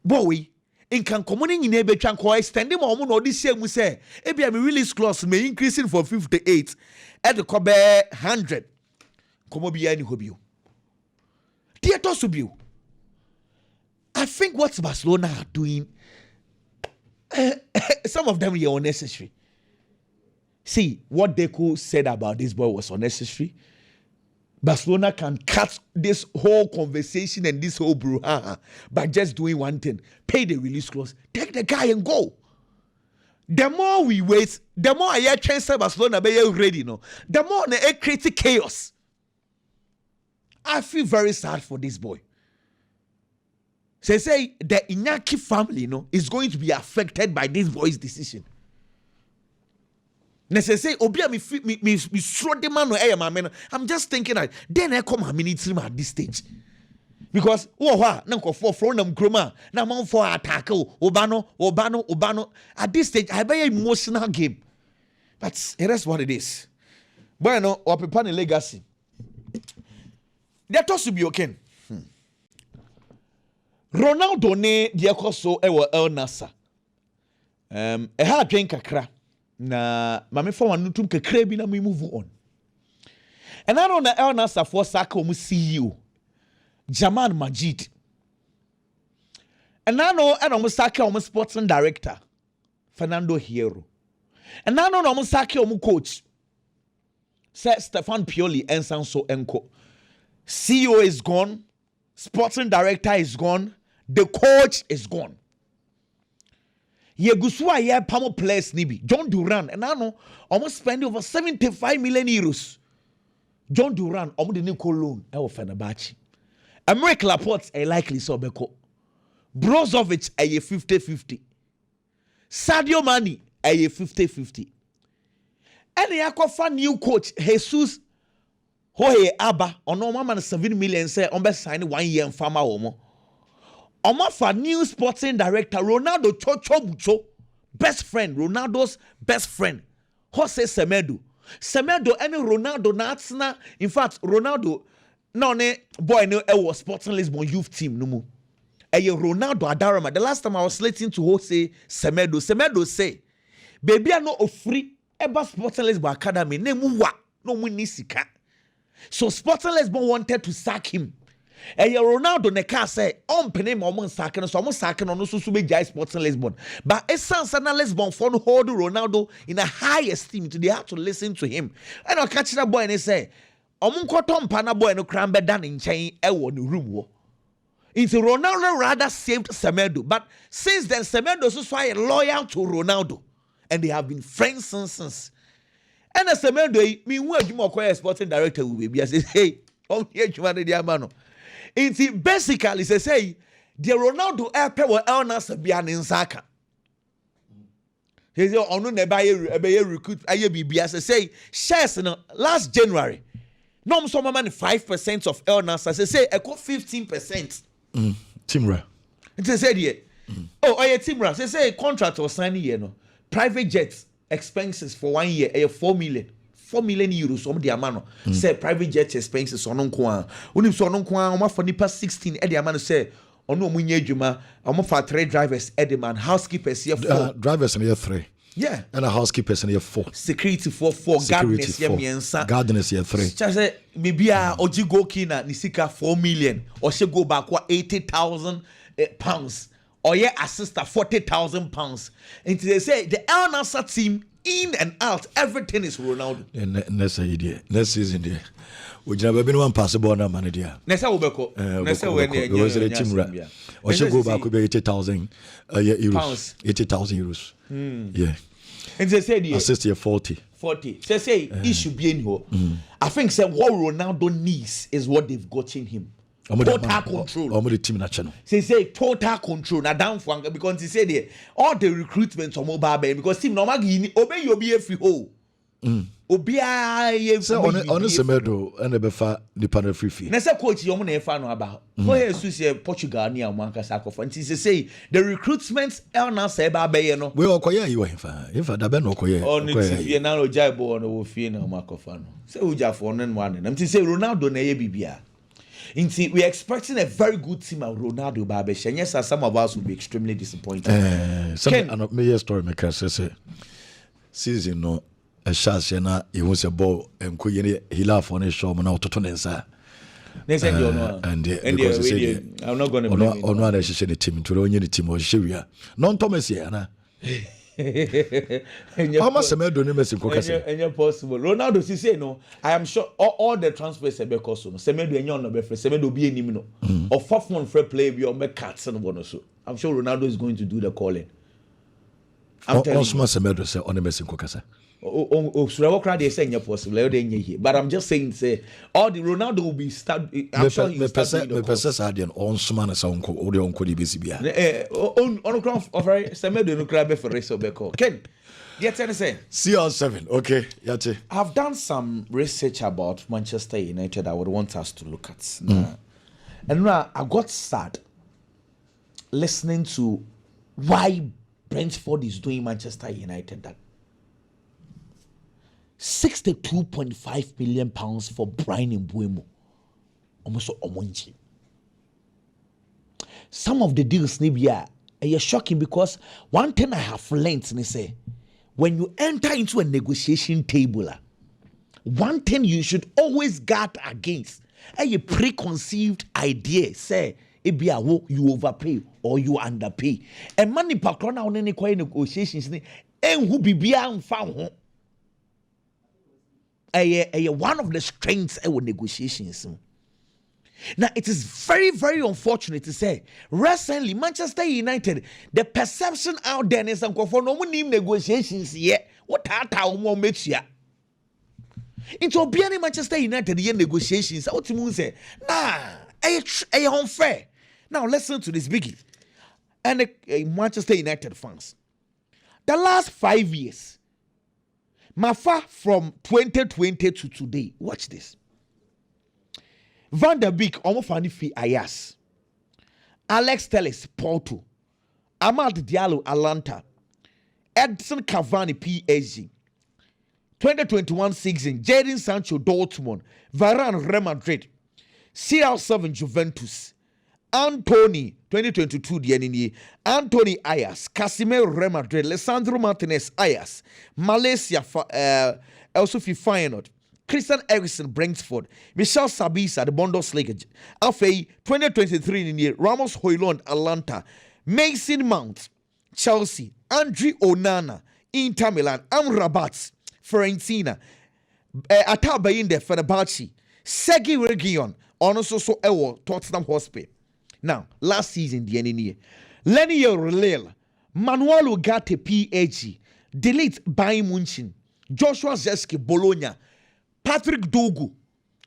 Boy, nka nkomo ni nyina betwa nko extend ma omo na odi share mu say e bia me release clause me increasing for 58 at the kobe 100. Komo bia ni hobio. Theater so bio. I think what Barcelona are doing some of them are unnecessary. See, what Deco said about this boy was unnecessary. Barcelona can cut this whole conversation and this whole brouhaha by just doing one thing. Pay the release clause. Take the guy and go. The more we wait, the more I hear Chancellor Barcelona be ready. No? The more they create chaos. I feel very sad for this boy. Say the Iñaki family is going to be affected by this boy's decision. Necessary obia me throw the man no I'm just thinking that then I come a minute at this stage because na nkofo from them kroma na man for attack obano at this stage I be emotional game, but it is what it is. Bueno or prepare the legacy that has to be okay. Ronaldo ne de ekoso e wo El Nasa e ha dwen kakra na mame for one nutum kakra bi na me move on. And I know na El Nasa for Saga CEO Jamal Majid. And I know and Saga sporting director Fernando Hierro. And I know Saga coach Sir Stefan Pioli and Sanso Enko. CEO is gone, sporting director is gone, the coach is gone. Yegusua ye pamo players nibi John Duran and I know almost spend over 75 million euros. John Duran almost the Nico loan e wo Fenerbahce. America Laporte a likely so beko. Brozovic a 50-50. Sadio Mane a 50-50. And yakofa new coach Jesus Hoye Abba on no man 7 million say on be sign 1 year and farmer omo. For new sporting director Ronaldo Chocho Bucho, best friend, Ronaldo's best friend, Jose Semedo any Ronaldo natsna. In fact, Ronaldo no ne boy no was Sporting Lisbon youth team no mu. Ronaldo Adarama. The last time I was listening to Jose Semedo say, baby I no free ever Sporting Lisbon Academy ne mu wa no mu ni sika. So Sporting Lisbon wanted to sack him. Ronaldo ne ka say on pene ma omo nsake no so omo sake no so be Jai Sporting Lisbon. But essence na Lisbon for no hold Ronaldo in a high esteem to they have to listen to him. And I catch that boy and he say omo nkoto mpa na boy no kran be dan nchen e wo no room wo. Into Ronaldo rather saved Semedo, but since then Semedo so loyal to Ronaldo and they have been friends since. And as Semedo me who adwuma sporting director will be say hey on here adwuma de dia ma no. Into basically say the Ronaldo airport will El Nasser be an insaka. He say onu na be recruit aye bibia say shares no last January. No some man 5% of El Nasser say I got 15%. Timra. It say there. Oh yeah Timra say contract was signed here no. Private jets expenses for 1 year 4 million. 4 million euros on the amano. Say private jet expenses on nko unim so nko a for nipa 16 e the amano say ono munye adwuma omo for 3 drivers e the man housekeepers here 4 drivers and here 3 yeah and a housekeepers and here 4 security for 4 gardeners here miensa gardeners here 3 say maybe a oji go kina ni sika 4 million or she go back 80,000 pounds or yeah assistant 40,000 pounds and they say the El Nassr team in and out everything is Ronaldo next idea next season there we just have been one possible na manager next ubeko next when the team or she go back 80,000 euros pounds. 80,000 euros yeah and they said assist here 40 say he should be in here I think say what Ronaldo needs is what they've got in him. Total control. The team national. Say total control. Now down for because he said there all the recruitment on mobile because team normal obey you be a free hole. Obi a so on Semedo and befa the panel free fee. Na say coach you na efa no about. For Jesus say Portugal ni am kan sakofo. Nti say the recruitment El Nassr ba be no. We okoye you if da be no okoye. On the na no jaibo no wo fie na makofa no. Say ujafo no one. Nti say Ronaldo na ye bibia. We're expecting a very good team of Ronaldo Babesh. And yes, some of us will be extremely disappointed. Me story make us say season no a chance na he wants a ball and he laugh on his show now to turn inside. And I'm not going to blame on one the team to the team or Shiria. Non Thomas here na. How much Semedo ni Messi kokase? Any possible. Ronaldo si say no. I am sure all the transfers e be cost no. Semedo enyo no be free. Semedo be enim no. Or fourth one free play be or make cards no bono so. I'm sure Ronaldo is going to do the calling. I'm telling you. Semedo say on Messi kokase. But I'm just saying, say all the Ronaldo will be start. I'm sure he will start doing the on Sumana Sanko or the Uncle DBCB. On ground of Semedo no crab for race Obeko. Ken, get anything? CR7, okay, Yati. I've done some research about Manchester United. I would want us to look at. And now I got sad listening to why Brentford is doing Manchester United that. 62.5 million pounds for Brian Mbuemo. Almost omonji. Some of the deals are shocking because one thing I have learned and say when you enter into a negotiation table, one thing you should always guard against a preconceived idea. Say it be you overpay or you underpay. And money pakrona on any negotiations and who be found. One of the strengths of negotiations. Now, it is very, very unfortunate to say, recently, Manchester United, the perception out there is that for no one negotiations yet. What are makes ya? Into being Manchester United, the negotiations, what you say? Nah, unfair. Now, listen to this biggie. And Manchester United fans. The last 5 years, Mafa from 2020 to today. Watch this. Van der Beek, Omofani Fi Ayas. Alex Telles, Porto. Amad Diallo, Atlanta. Edson Cavani, PSG. 2021 season, Jadon Sancho, Dortmund. Varane, Real Madrid. CR7, Juventus. Anthony, 2022 DNNE. Anthony Ayas. Casemiro, Real Madrid. Lisandro Martinez, Ayas. Malaysia, also Feyenoord. Christian Eriksen, Brentford. Michel Sabisa, the Bundesliga. Afei, 2023 in the Ramos Højlund, Atlanta. Mason Mount, Chelsea. Andre Onana, Inter Milan. Amrabat, Fiorentina. Atabayinde, Fenerbahce. Sergei Reguilon, also so Ewo, Tottenham Hotspur. Now, last season, the NNA. Lenny Relil, Manuel Ugarte, PAG. Delete Bayern Munchen. Joshua Zirkzee, Bologna. Patrick Dogu,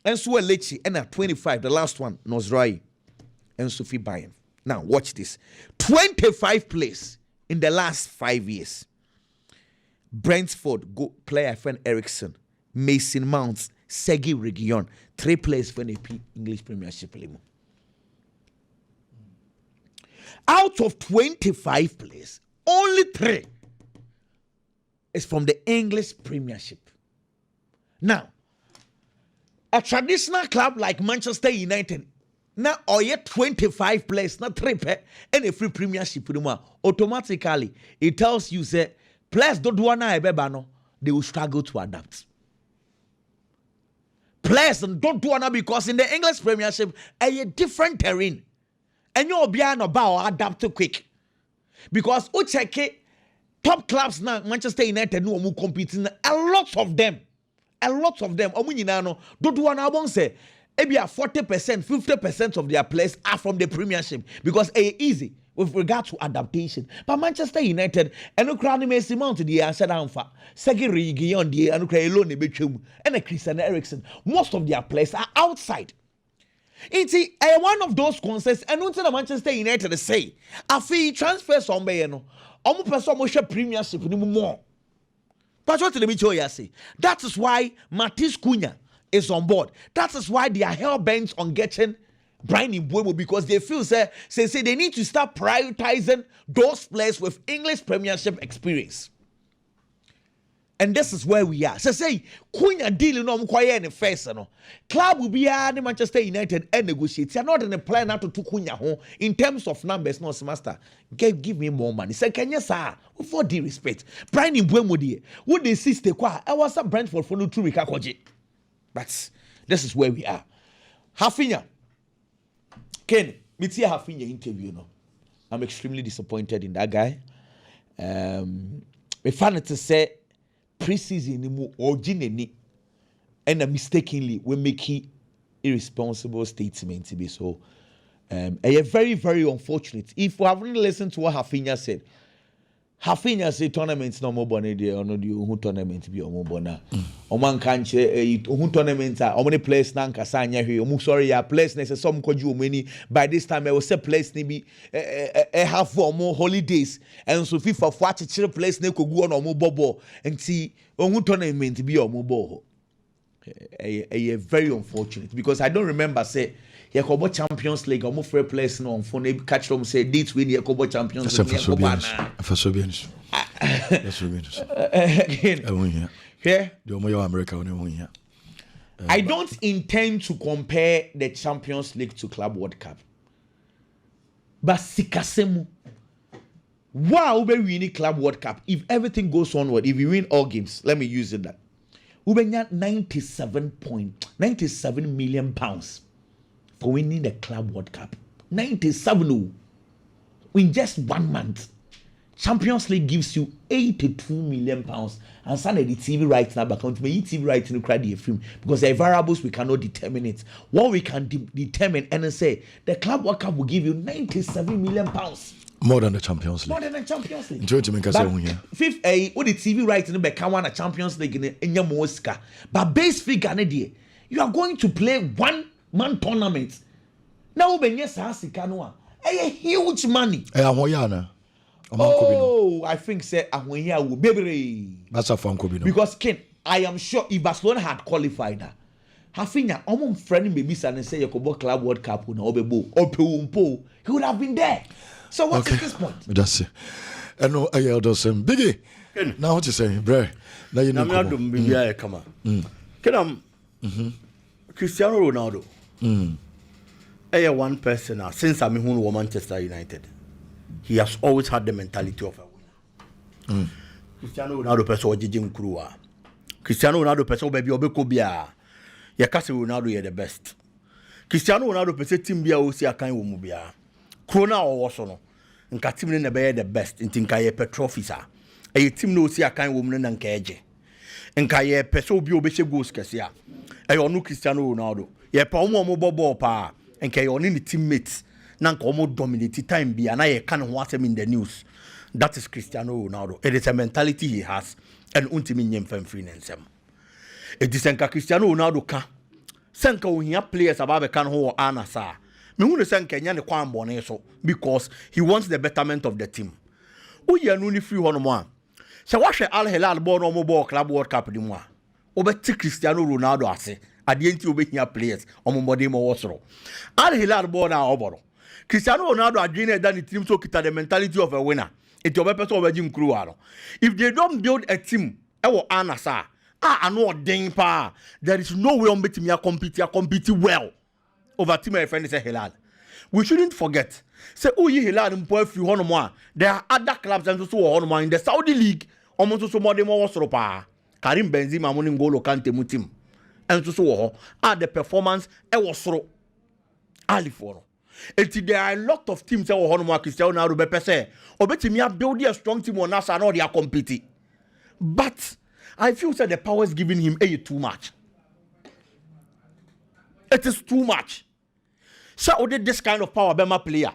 Enzo Lechi, and at 25, the last one, Nozrai, and Sophie Bayern. Now, watch this. 25 plays in the last 5 years. Brentford, go player friend Eriksen, Mason Mount, Sergei Reguilon, 3 players for the English Premiership. Out of 25 plays, only 3 is from the English Premiership. Now, a traditional club like Manchester United, now or yet 25 players, not 3 and a free Premiership, automatically it tells you say players don't want to they will struggle to adapt. Players don't do it because in the English Premiership, a different terrain, and you'll be about adapt to quick because top clubs now, Manchester United, no more competing. A lot of them. Don't want to say, maybe 40%, 50% of their players are from the Premiership because it's easy with regard to adaptation. But Manchester United, and no crown Messi Mount the answer down for Sergei Reguilon the and alone between and Christian Eriksen. Most of their players are outside. It's one of those concerns, and until the Manchester United say, a fee transfers on Bayano, almost person Premiership more. But what did you say? That is why Matis Cunha is on board. That is why they are hell bent on getting Brian Mbeumo because they feel say they need to start prioritizing those players with English Premiership experience. And this is where we are. Say Cunha deal no mkwaya any first no. Club will be the Manchester United and negotiate. They are not in a plan now to Cunha home in terms of numbers. No, master. Give me more money. Say Kenya sir. For due respect, Brian Mbeumo die. Would they sister kwa? I was a Brentford for no 2 week akoje. But this is where we are. Hafinya. Ken, me see Hafinya interview no. I'm extremely disappointed in that guy. Me fan to say preseason ni mu originally and mistakenly we making irresponsible statement to be so. Very, very unfortunate. If we haven't listened to what Hafinya said tournaments no more bonnet there or no the tournament be more bona. Oman can't tournaments are many players nanka sanya here. Sorry, ya place necessary some koju many by this time I was a place maybe half for more holidays and so FIFA for a place ne could go on or more bobo and see tournament be or more bo. Very unfortunate because I don't remember say Yakobo Champions League, almost fair place no on phone. Catch them say dates when Yakobo Champions League. I don't intend to compare the Champions League to Club World Cup, but Sikasemu. Wow, we win Club World Cup. If everything goes onward, if we win all games, let me use it that. We win £97 million. For winning the Club World Cup. 97 in just 1 month. Champions League gives you £82 million. And some of the TV rights now account me TV rights in the credit film because there are variables we cannot determine it. What we can determine and say the Club World Cup will give you £97 million. More than the Champions League. More than the Champions League. Fifth what the TV rights in the back one a Champions League in your Mosca. But base figure you are going to play 1 man tournament. Now when yes Hasikanoa. A huge money. Oh, I think say Ahoya will be that's a fun could because Ken, I am sure if Barcelona had qualified her, Hafinya, almost friend maybe and say Yakobo Club World Cup no Obebo, Opumpo, he would have been there. So what's this point? That's it. I know I yelled us Biggie. Now what you saying, bro? Now you know come on. Can Cristiano Ronaldo. One person now, since I'm in Manchester United, he has always had the mentality of a winner. Cristiano Ronaldo person Jim Krua. Cristiano Ronaldo person baby obeko bia. Ya kase Ronaldo ye the best. Cristiano Ronaldo person team bia o si akan wo mu bia. Krona o so no. Nka team ne be the best. Nti nka ye trophies a. E team no si akan wo mu na nka eje. Nka ye person obi obehye goals kese a. E onu Cristiano Ronaldo. Ye pa omo ball pa. Nka ye oni ni teammates. Na nka omo dominate time bia na ye kan ho asem in the news. That is Cristiano Ronaldo. It is a mentality he has. And untimi nyem fam free nensem. It is nka Cristiano Ronaldo ka. Senka ohia players ababe kan ho anasa. Me hu ne senka nya ne kwan bone so because he wants the betterment of the team. Uye no ni free hono mo a. Se wa hwe Al Hilal ball no mo ball club world cup di mo a. Obeti Cristiano Ronaldo ase. Ade enti obehia players omomode mo wosoro. Al Hilal ball na oboro. Cristiano Ronaldo adwene da ni team so kita the mentality of a winner. It your person already include. If they don't build a team, anasa. I know ding pa. There is no way on betting me compete well over team my friend is a Hilal. We shouldn't forget. Say Hilal and boy few hono. There are other clubs and so on in the Saudi League. Almost so more than more pa. Karim Benzema morning goal Kante mutim. And so the performance was so ali for. There are a lot of teams that are Cristiano Ronaldo be say obetimi build a strong team on us and all they are competing. But I feel that the power is giving him too much. It is too much. So this kind of power be my player.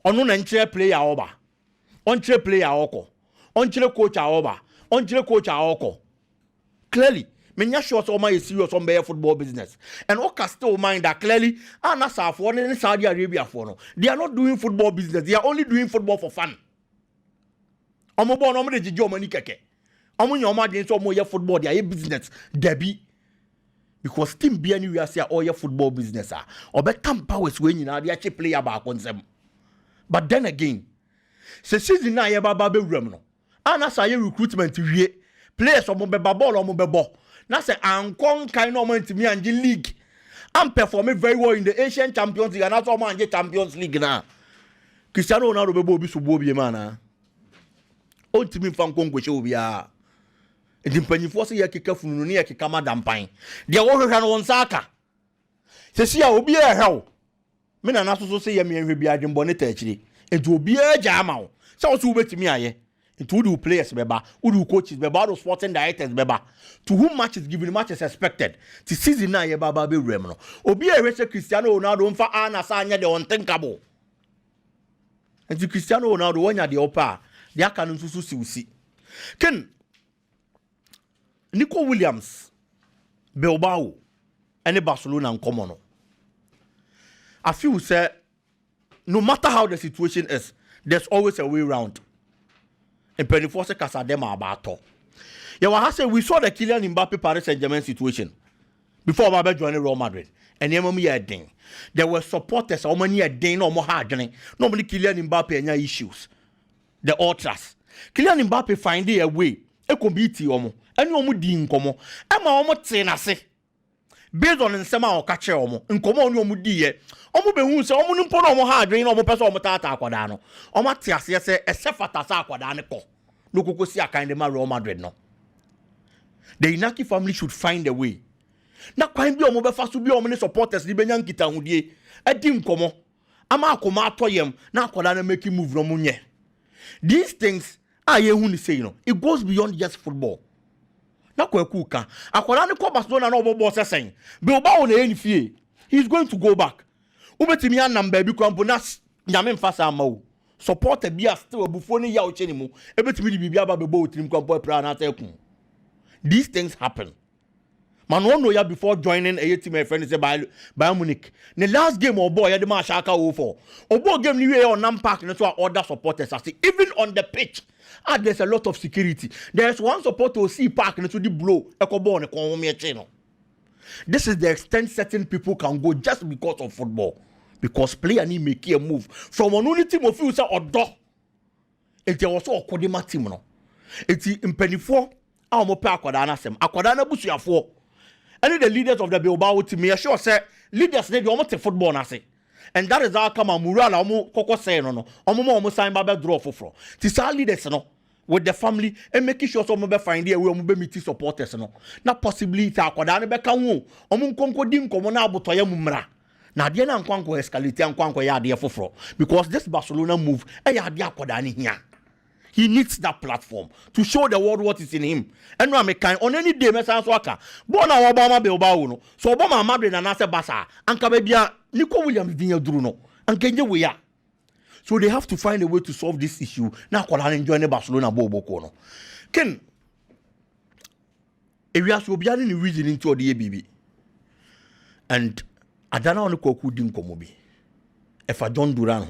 Onu na nche player oba. Onche player oko. Onche coach oba. Onche coach oko. Clearly Menya sure so is serious on their football business. And Oka still mind that clearly Anasa for and Saudi Arabia for no. They are not doing football business. They are only doing football for fun. Omo bon omo de jijo money keke. Omo nyoma de so omo ye football they are business. Debi. Because team be anywhere say all your football business are. Obe come powers when you na they actually play about them. But then again, se season na ye baba be wrem no. Anasa ye recruitment wie. Players omo be ball omo be ball. Now say ankon kind of moment to me and the league. I'm performing very well in the Asian Champions League and that's all man Champions League now. Cristiano Ronaldo be bobi so bobi man. O timi fan kon gwe obi a. Enti mpanyifo se ye keka funu ne ye keka madampan. De wo hwehwa no Saga. Se sia obi e hew. Me na naso so se ye me hwe bi adwembo ne ta akire. Enti obi e gya ama wo. Se wo so ubetimi aye. Into who do players beba, who do coaches beba, who sporting directors beba. To whom match is given, match is expected. The season na ye baba be remno. Obi e reche Cristiano Ronaldo mfa anasa anya de unthinkable. And to Cristiano Ronaldo wanya de opa, de aka no susu siusi. Ken Nico Williams, Bilbao, and Barcelona and Comono. I feel say no matter how the situation is, there's always a way around. And Pennyforce Casadema about to. Yeah, say we saw the Kylian Mbappe Paris Saint-Germain situation before Mbappe joined Real Madrid. And ding. There were supporters or many a day no more hard. Normally Kylian Mbappe and issues. The ultras. Kylian Mbappe find a way. E could be Tiomo. And no more ding como. Emma almost say na say. Based on nsema o kache omo nkomo oni omu die omu be hu se omu nimpo na omu ha adwen na omu pese omu tata akwada no omu te ase se esefata sa akwada ne ko no kokosi akan de ma Real Madrid no. The Inaki family should find a way na kwan bi omu be fa so bi omu ne supporters ni benya nkita hudie adi nkomo ama akoma atoyem na akwada na make move no munye. These things are ye hu ni say no, it goes beyond just football. Na kwa kuka akwara ne ko Barcelona na obobo sesen Bilbao na enifie he's going to go back ubetimi anam ba bi kwampo na nyame mfasa amawo support bi a still abufo ne ya ocheni mu ebetimi di bibia ba bebo otrim kwampo pra na atakun. These things happen. Man won know ya before joining a team my friend say Bayern Munich the last game obo ya de ma shaka wo for obo game ni we on nam park na so other supporters as even on the pitch. There's a lot of security. There's one support to see park into the blow. This is the extent certain people can go just because of football. Because player need make a move from an only team of you say or do. It was also a Kodima team no. It's in penny 4. I'm a pair Akwadana sem. Akwadana busu ya 4. Any the leaders of the Bilbao team, I sure say leaders need almost a football na say. And that is how come Murala omo koko say no. Omo sign baba draw for. Tisa leaders no. with the family and making sure some be find there where be meet supporters no na possibly ta akwada ne be ka ho omo nkonko di nkomo na abotoya mumra na de na nkwanko escalate nkwanko ya de foforo because this Barcelona move ya de akwada ne hia. He needs that platform to show the world what is in him. And no American on any day mesa so aka bona Obama Bilbao no so Obama Madrid na na se Barca anka be bia Nico Williams din yaduru no anka nje we ya. So they have to find a way to solve this issue. Now, I enjoy the Barcelona Bobo no. Ken, if we are so beyond the reason into the ABB, and I don't know who didn't come be. If I don't do that,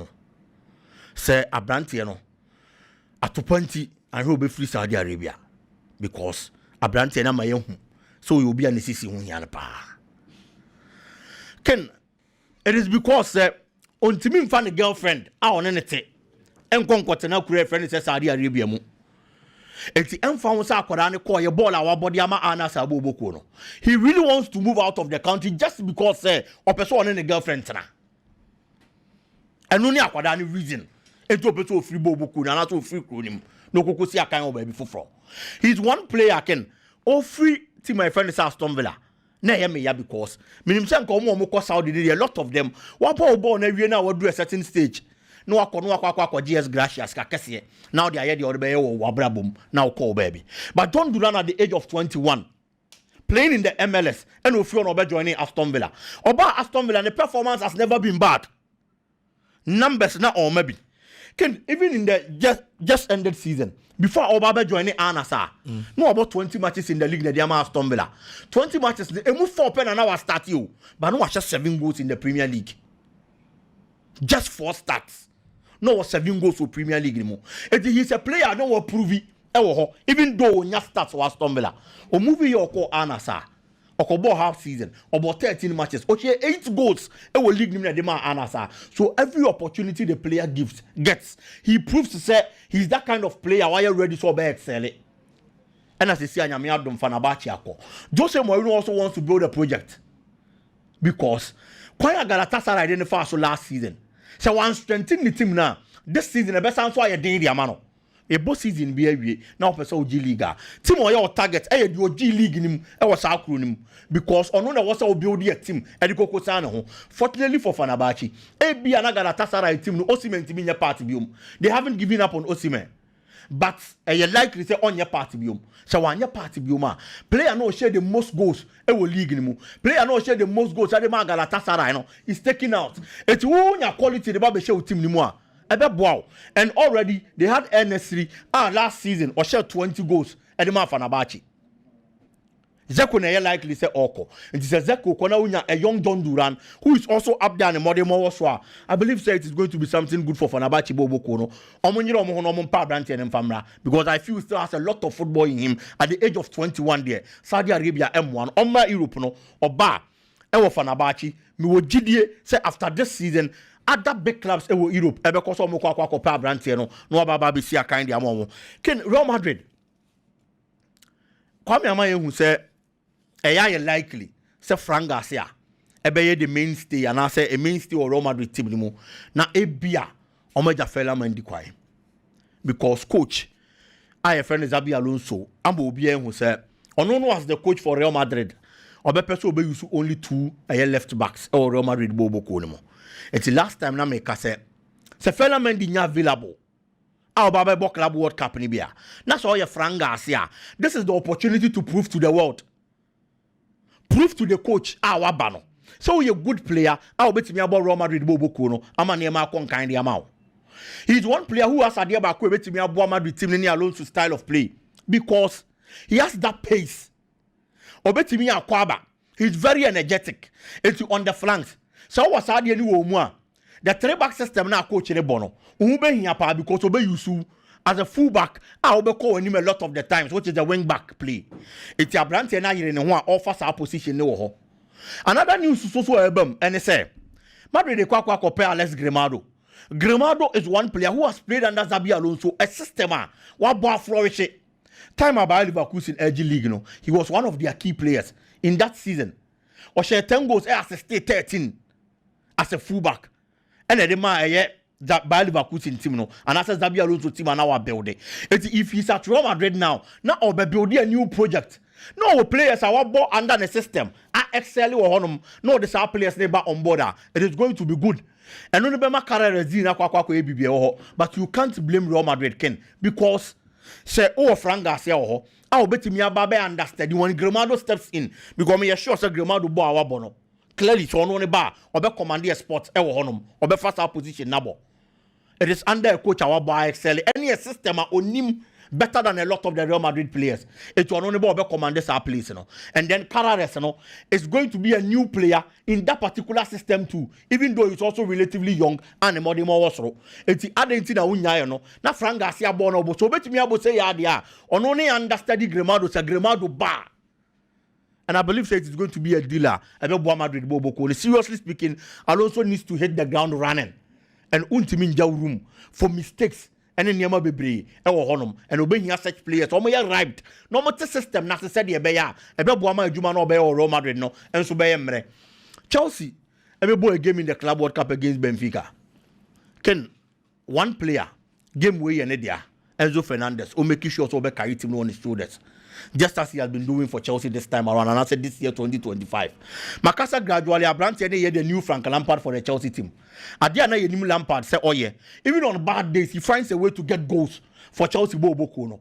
say a brantiano at 20 and he'll be free Saudi Arabia because a brantiana my own. So you'll be an assistant when Ken, it is because on Timmy find a girlfriend, on anything. And conquer career friend is Saudi Arabia. It's the found Sakurani call your ball our body ama ana sabu bokono. He really wants to move out of the country just because or person and a girlfriend. And only aquadani reason. Into a person free boboku and not free croonim. No kokosi a kind of baby for. He's one player can free to my friend is Aston Villa. Na ya me ya because minim say nko mo Saudi a lot of them one power ball na wie na we do a certain stage no akọ GS Gracias ka kese now they are here the other be wo wabrabom now call baby but don't do that at the age of 21 playing in the MLS and if you no be joining Aston Villa oba Aston Villa the performance has never been bad numbers na or maybe can even in the just ended season before Obaba joining Anasa, no about 20 matches in the league. The Aston Villa, 20 matches. They move 4 pen an hour start you, but no just 7 goals in the Premier League. Just 4 starts. No 7 goals for Premier League anymore. He's a player. No will prove it. Even though when you start for Aston Villa, or movie your call Anasa. Okobo half season, about 13 matches. Okay, 8 goals. It will league him the man Anasa. So every opportunity the player gets, he proves to say he's that kind of player. Why you ready to be excel? And as you see, I'm here done Fenerbahce. Jose Mourinho also wants to build a project because Kwaya Galatasaray identified so last season. So one strengthen the team now. This season, the best answer I did the amano. A boss season be a now person G League. Team or your target, your G League in him, I was acronym because on one was our build a team at the Coco Sano. Fortunately for Fenerbahce, a be an Galatasaray team, Osimhen team in your party biome. They haven't given up on Osimhen. But you likely say on your party biome. So on your party biome, player no share the most goals, will league in player no share the most goals, at the man Galatasaray no is taking out. It's all your quality the Babe show team anymore. Wow. And already they had NS3 last season or share 20 goals at the man Fenerbahce. Zeko na likely say Oko. It is Zeko kona unya a young Don Duran who is also up there in the modern Mawaswa. I believe say it is going to be something good for Fenerbahce Bobo Kono. Because I feel he still has a lot of football in him at the age of 21 there. Saudi Arabia M1 Omma Europe no Oba Ewo Fenerbahce. Me wo gidie say after this season other big clubs in Europe, because of Mokwa Brantiano, no Baba see a kind of among. Can Real Madrid? Kwame Amaye who say, a likely, say Frank Garcia, the mainstay, and I say a mainstay or Real Madrid team. Now, a beer, Omeja Fela Mendiquai. Because coach, I a friend is Abi Alonso, Ambo Bien who said, Onono was the coach for Real Madrid. Obepeso be use only 2 left backs or Real Madrid Bobo Konemo. It's the last time na make say Fela Mendy nya available. Our Baba Bo Club World Cup ni bia. That's all your Frank Garcia. This is the opportunity to prove to the world. Prove to the coach our bano. So you're a good player. I'll bet me about Real Madrid Bobo Kono. Ama nema kon kind amount. He's one player who has idea about bet me about Madrid team ni Alonso style of play because he has that pace. Obetimi Akwaba. He's very energetic. It's on the flanks. So what's that any woman? The 3-back system now coach in the bono. Ube here because Obe Yusu as a fullback. I will call him a lot of the times, which is the wing back play. It's a brand and I in one offers our position. No, another news so album and they say Madrid de Kwakwa compare Alex Grimado. Grimado is one player who has played under Xabi Alonso, a system what ball flourish. Time about Leverkusen in LG League, he was one of their key players in that season. Or share 10 goals as a state 13 as a fullback. And the man that Bayer Leverkusen team no, and as Xabi Alonso team and our building. If he's at Real Madrid now we're building a new project. No players are bought under the system. I excel or honum. No, the star players never on board. It is going to be good. And no be career but you can't blame Real Madrid Ken because say Frank Garcia I'll bet me about understand when Gramado steps in because me sure say Gramado bo our bono. Clearly so no bar or be commander sports honum or be first position nabo. It is under a coach our by excel any system on him better than a lot of the Real Madrid players. It will only be commanders are place, And then Carreras, is going to be a new player in that particular system too, even though he's also relatively young and a more also. It's the other thing that we know. Now Frank Garcia born over, so bet me able say yeah, on only understudy Gramado, say Gramado bar. And I believe that it's going to be a dealer. About Madrid Bobo. Seriously speaking, Alonso needs to hit the ground running and untimin room for mistakes. And then Yama Bebre, honum, and obeying such players. Almost arrived. No matter system, necessarily a bear, a Buama Jumano Bay or Real Madrid, no, and so Bayamre. Chelsea, every boy game in the Club World Cup against Benfica. Can one player game way and Edia, Enzo Fernandez, or make sure to be carried him on his shoulders. Just as he has been doing for Chelsea this time around, and I said this year 2025. Makasa gradually Abrante the new Frank Lampard for the Chelsea team. Adiana Yenim Lampard said, oh yeah, even on bad days, he finds a way to get goals for Chelsea Bobo Kono.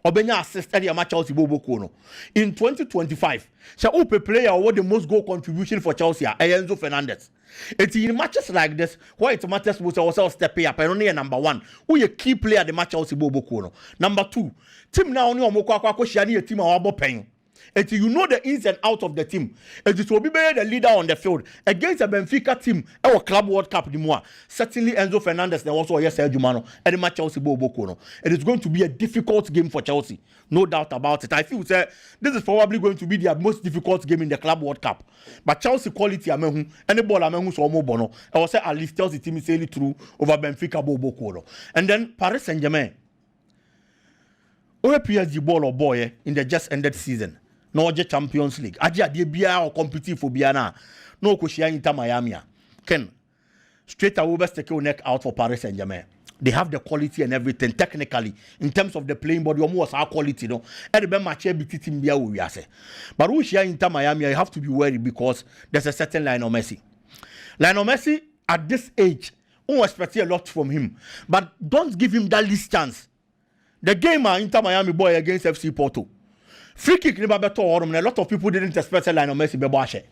Obenya assisted Yama Chelsea Bobo Kono. In 2025, so Ope player award the most goal contribution for Chelsea, Enzo Fernandez. It's in matches like this, why it matters was also stepping up and only number one. Who a key player the match Chelsea Bobo Kono. Number two, team now only a team of paying. And you know the ins and outs of the team. And it will be the leader on the field against a Benfica team. Our Club World Cup anymore. Certainly Enzo Fernandez. There also yes, Jumano and the match Chelsea Bobo Kono. It is going to be a difficult game for Chelsea, no doubt about it. I feel say this is probably going to be their most difficult game in the Club World Cup. But Chelsea quality amehu any ball amehu so mo bono. I will say at least Chelsea team is sailing through over Benfica Bobo Kono. And then Paris Saint-Germain. Over PSG ball or boy in the just ended season. No Champions League. Aja de bia or compete for Biana. No Koshia Inter Miami. Ken. Straight away best take your neck out for Paris Saint-Germain. They have the quality and everything technically. In terms of the playing body, almost our quality, no. And the match every team bia we say. But who share Inter Miami, you have to be worried because there's a certain Lionel Messi. Lionel Messi at this age, who expect a lot from him. But don't give him that least chance. The game Inter Miami boy against FC Porto. Free kick never better or a lot of people didn't expect Lionel Messi be.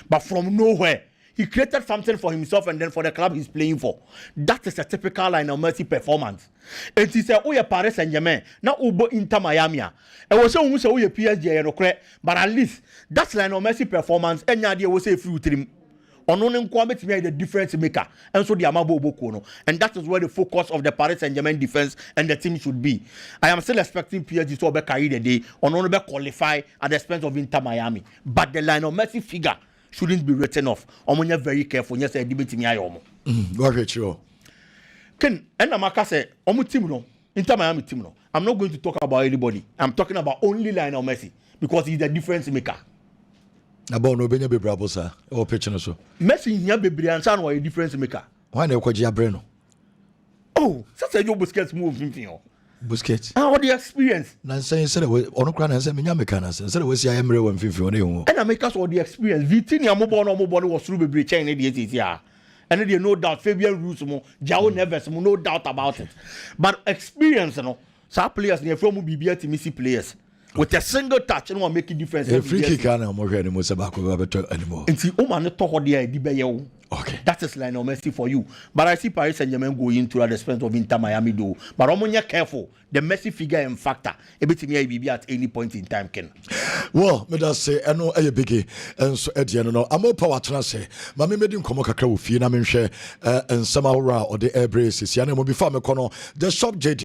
But from nowhere, he created something for himself and then for the club he's playing for. That is a typical Lionel Messi performance. And he said, oh, yeah, Paris Saint-Germain, now Ubo Inter Miami. And was so oh, yeah, PSG, but at least that's Lionel Messi performance. Any idea was a few trim. Ononen Kwame made the difference maker, and so the Amabo Bokono, and that is where the focus of the Paris Saint-Germain defense and the team should be. I am still expecting PSG to be carried a day, or not be qualify at the expense of Inter Miami, but the Lionel Messi figure shouldn't be written off. Omonya very careful. Yes, I debate me ayomo. Very true. Ken and Amaka say, Omu team no, Inter Miami team no. I'm not going to talk about anybody. I'm talking about only Lionel Messi because he's the difference maker. About no Benya Bebrabosa or pitching so. Messi here be Briansan or a difference maker. Why no Koja Breno? Oh, such a job Busquets move him. Busquets. How the experience? Nancy said away on a crown and said Miniamicana, said was Yamre 150 and I make us all the experience. Vitinia mobile was through the chain yeah. And then no doubt Fabian Russo, Jao Neves, no doubt about it. But experience, you know, some players near from BBA to Messi players. With a single touch, and one make a difference. A free kick and I'm more ready anymore. And see, man, talk the idea. Okay. That is Lionel Messi for you. But I see Paris Saint-Germain going to at the expense of Inter Miami do. But I'm careful. The Messi figure and factor. Everything may be at any point in time, Ken. Well, me that say, I know a biggie, and so at the end, I'm more power to say. Mammy made him come a crowd, and somehow or the air braces. Yana will be farm a corner. The shop JD.